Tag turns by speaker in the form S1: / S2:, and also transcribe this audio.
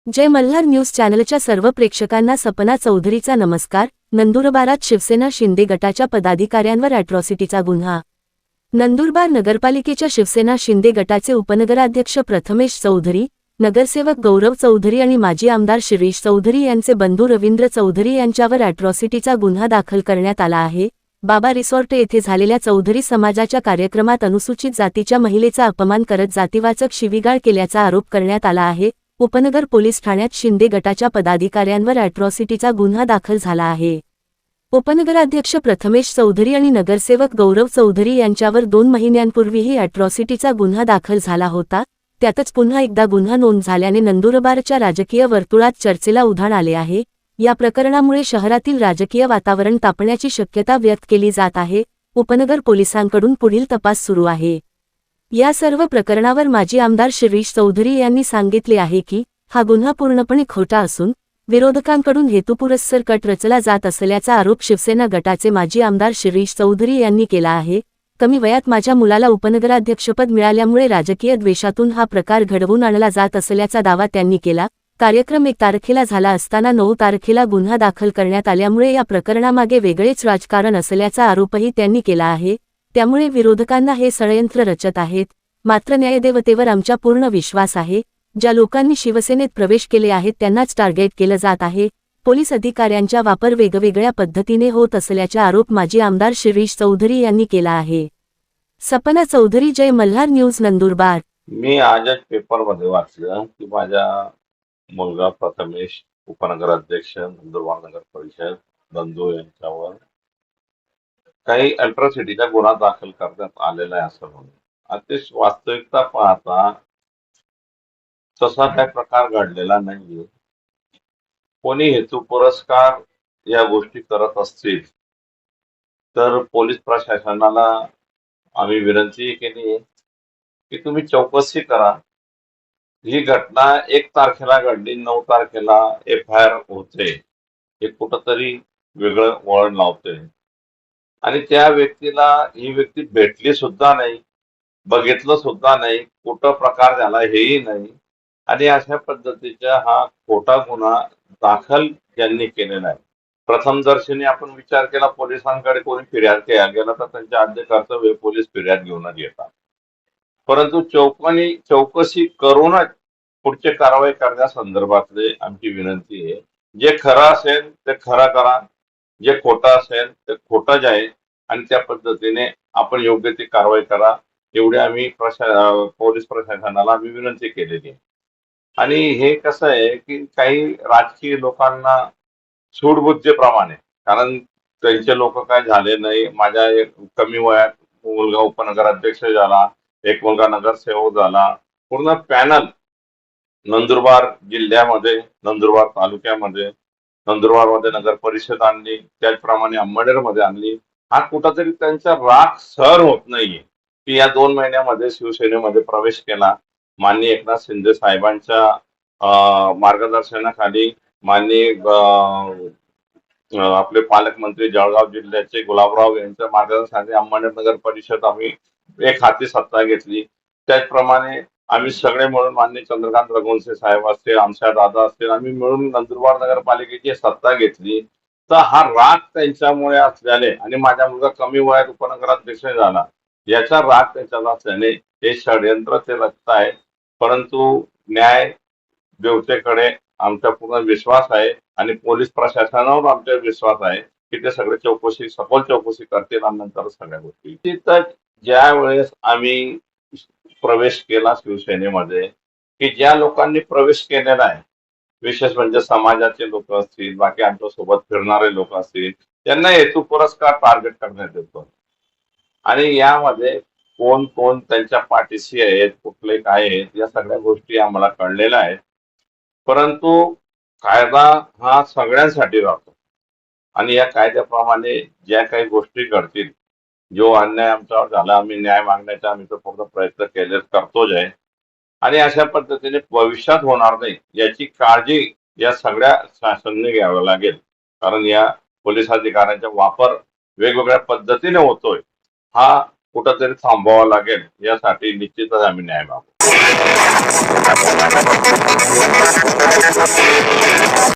S1: जय Malhar news चॅनलच्या सर्व प्रेक्षकांना सपना चौधरीचा नमस्कार। नंदुरबारात शिवसेना शिंदे गटाच्या पदाधिकाऱ्यांवर अॅट्रॉसिटीचा गुन्हा। नंदुरबार नगरपालिकेच्या शिवसेना शिंदे गटाचे उपनगराध्यक्ष प्रथमेश चौधरी, नगरसेवक गौरव चौधरी आणि माजी आमदार शिरीष चौधरी यांचे बंधू रवींद्र चौधरी यांच्यावर अॅट्रॉसिटीचा गुन्हा दाखल करण्यात आला आहे। बाबा रिसॉर्ट येथे झालेल्या चौधरी समाजाच्या कार्यक्रमात अनुसूचित जातीच्या महिलेचा अपमान करत जातीवाचक शिवीगाळ केल्याचा आरोप करण्यात आला आहे। उपनगर पोलीस ठाण्यात शिंदे गटाच्या पदाधिकाऱ्यांवर अॅट्रॉसिटीचा गुन्हा दाखल झाला आहे। उपनगराध्यक्ष प्रथमेश चौधरी आणि नगरसेवक गौरव चौधरी यांच्यावर 2 महिन्यांपूर्वीही अॅट्रॉसिटीचा गुन्हा दाखल झाला होता। त्यातच पुन्हा एकदा गुन्हा नोंद झाल्याने नंदुरबारच्या राजकीय वर्तुळात चर्चेला उधाण आले आहे। या प्रकरणामुळे शहरातील राजकीय वातावरण तापण्याची शक्यता व्यक्त केली जात आहे। उपनगर पोलिसांकडून पुढील तपास सुरू आहे। या सर्व प्रकरणावर माजी आमदार शिरीष चौधरी यांनी सांगितले आहे की हा गुन्हा पूर्णपणे खोटा असून विरोधकांकडून हेतुपुरस्सर कट रचला जात असल्याचा आरोप शिवसेना गटाचे माजी आमदार शिरीष चौधरी यांनी केला आहे। कमी वयात माझ्या मुलाला उपनगराध्यक्षपद मिळाल्यामुळे राजकीय द्वेषातून हा प्रकार घडवून आणला जात असल्याचा दावा त्यांनी केला। कार्यक्रम 1 तारखेला झाला असताना 9 तारखेला गुन्हा दाखल करण्यात आल्यामुळे या प्रकरणामागे वेगळेच राजकारण असल्याचा आरोपही त्यांनी केला आहे। त्यामुळे विरोधकांना हे षडयंत्र रचत आहेत। मात्र न्यायदेवतेवर आमचा पूर्ण विश्वास आहे। ज्या लोकांनी शिवसेनेत प्रवेश केले आहेत त्यांनाच टार्गेट केलं जात आहे। पोलीस अधिकाऱ्यांचा वापर वेगवेगळ्या पद्धतीने होत असल्याचा आरोप माजी आमदार शिरीष चौधरी यांनी केला आहे। सपना चौधरी, जय मल्हार न्यूज, नंदुरबार।
S2: मी आजच पेपरमध्ये वाचलं की माझ्या मुलगा प्रथमेश उपनगराध्यक्ष नंदुरबार नगर परिषद बंधू यांच्यावर काही अॅट्रॉसिटीचा गुन्हा दाखल करण्यात आलेला आहे असं म्हणून। आता वास्तविकता पाहता तसा काही प्रकार घडलेला नाहीये। कोणी हेतू पुरस्कार या गोष्टी करत असतील तर पोलीस प्रशासनाला आम्ही विनंती केली की तुम्ही चौकशी करा। ही घटना 1 तारखेला घडली, 9 तारखेला FIR होते, हे कुठंतरी वेगळं वळण लावते आणि त्या व्यक्तीला ही व्यक्ती भेटली सुद्धा नाही, बघितलं सुद्धा नाही, कुठं प्रकार झाला हेही नाही आणि अशा पद्धतीचा हा खोटा गुन्हा दाखल यांनी केलेला आहे। प्रथमदर्शनी आपण विचार केला पोलिसांकडे कोणी फिर्याद गेला तर त्यांच्या आद्य कर्तव्य पोलीस फिर्याद घेऊनच येतात, परंतु चौकशी करूनच पुढची कारवाई करण्यासंदर्भातले आमची विनंती आहे। जे खरं असेल ते खरं करा, जे खोटं असेल ते खोटंच आहे आणि त्या पद्धतीने आपण योग्य ती कारवाई करा, एवढी आम्ही पोलीस प्रशासनाला आम्ही विनंती केलेली आहे। आणि हे कसं आहे की काही राजकीय लोकांना सूडबुद्धीप्रमाणे, कारण त्यांचे लोक काय झाले नाही, माझ्या कमी वयात मुलगा उपनगराध्यक्ष झाला, एक मुलगा नगरसेवक झाला, पूर्ण पॅनल नंदुरबार जिल्ह्यामध्ये, नंदुरबार तालुक्यामध्ये, नंदुरबारमध्ये नगर परिषद आणली, त्याचप्रमाणे अंमळनेरमध्ये आणली। हा कुठंतरी त्यांचा राग सहन होत नाहीये की या 2 महिन्यामध्ये शिवसेनेमध्ये प्रवेश केला। माननीय एकनाथ शिंदे साहेबांच्या मार्गदर्शनाखाली माननीय आपले पालकमंत्री जळगाव जिल्ह्याचे गुलाबराव यांच्या मार्गदर्शनाखाली अंमळनेर नगर परिषद आम्ही एक हाती सत्ता घेतली। त्याचप्रमाणे आम्ही सगळे मिळून माननीय चंद्रकांत रघुवंशी साहेब असतील, आमच्या दादा असतील, आम्ही मिळून नंदुरबार नगरपालिकेची सत्ता घेतली। तर हा राग त्यांच्यामुळे असल्याने आणि माझा मुलगा कमी वयात उपनगराध्यक्ष झाला याचा राग त्यांच्याला असल्याने हे षडयंत्र ते रचत आहे। परंतु न्याय देवतेकडे आमचा पूर्ण विश्वास आहे आणि पोलीस प्रशासनावर आमचा विश्वास आहे की ते सगळे सखोल चौकशी करतील आणि नंतर सगळ्या गोष्टी। तिथं ज्या वेळेस आम्ही प्रवेश केला शिवसेनेमध्ये, की ज्या लोकांनी प्रवेश केलेला आहे, विशेष म्हणजे समाजाचे लोक असतील, बाकी आमच्या सोबत फिरणारे लोक असतील, त्यांना हेतू पुरस्कार टार्गेट करण्यात येतो आणि यामध्ये कोण कोण त्यांच्या पाठीशी आहेत, कुठले काय आहेत, या सगळ्या गोष्टी आम्हाला कळलेल्या आहेत। परंतु कायदा हा सगळ्यांसाठी राहतो आणि या कायद्याप्रमाणे ज्या काही गोष्टी घडतील, जो अन्याय आमच्यावर झाला, आम्ही न्याय मागण्याचा आम्ही तो पूर्ण प्रयत्न करतोच आहे आणि अशा पद्धतीने भविष्यात होणार नाही याची काळजी या सगळ्या शासनाने घ्यावं लागेल। कारण या पोलीस अधिकाऱ्यांचा वापर वेगवेगळ्या पद्धतीने होतोय, हा कुठंतरी थांबवावं लागेल, यासाठी निश्चितच आम्ही न्याय मागू.